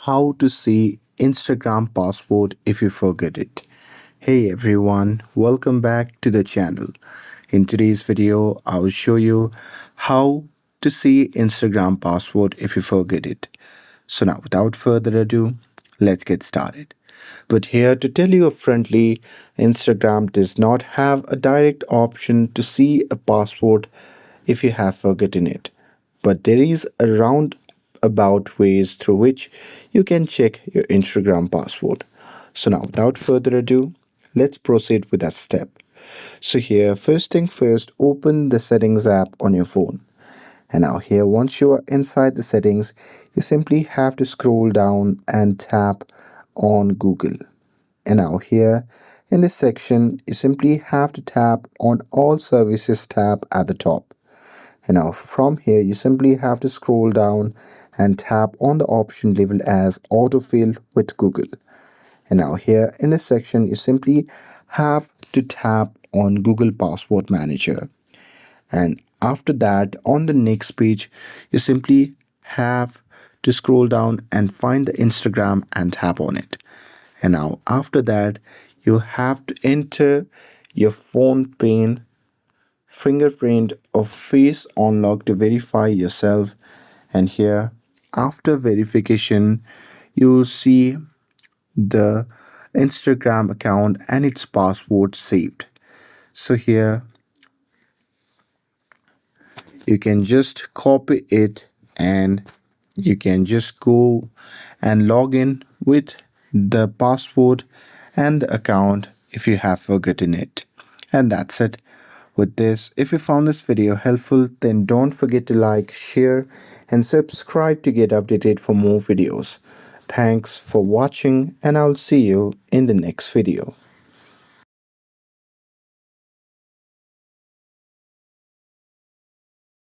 how to see Instagram password if you forget it. Hey everyone, welcome back to the channel. In today's video, I will show you how to see Instagram password if you forget it. So now without further ado, let's get started. But here to tell you upfrontly, Instagram does not have a direct option to see a password if you have forgotten it. But there is a roundabout ways through which you can check your Instagram password. So now without further ado, let's proceed with that step. So here, first thing first, open the settings app on your phone. And now here, once you are inside the settings, you simply have to scroll down and tap on Google. And now here in this section, you simply have to tap on All Services tab at the top. And now from here, you simply have to scroll down and tap on the option labeled as Autofill with Google. And now here in this section, you simply have to tap on Google Password Manager. And after that, on the next page, you simply have to scroll down and find the Instagram and tap on it. And now after that, you have to enter your phone PIN, fingerprint or face unlock to verify yourself. And here, after verification, you will see the Instagram account and its password saved. So here you can just copy it and you can just go and log in with the password and the account if you have forgotten it. And that's it. With this, if you found this video helpful, then don't forget to like, share, and subscribe to get updated for more videos. Thanks for watching, and I'll see you in the next video.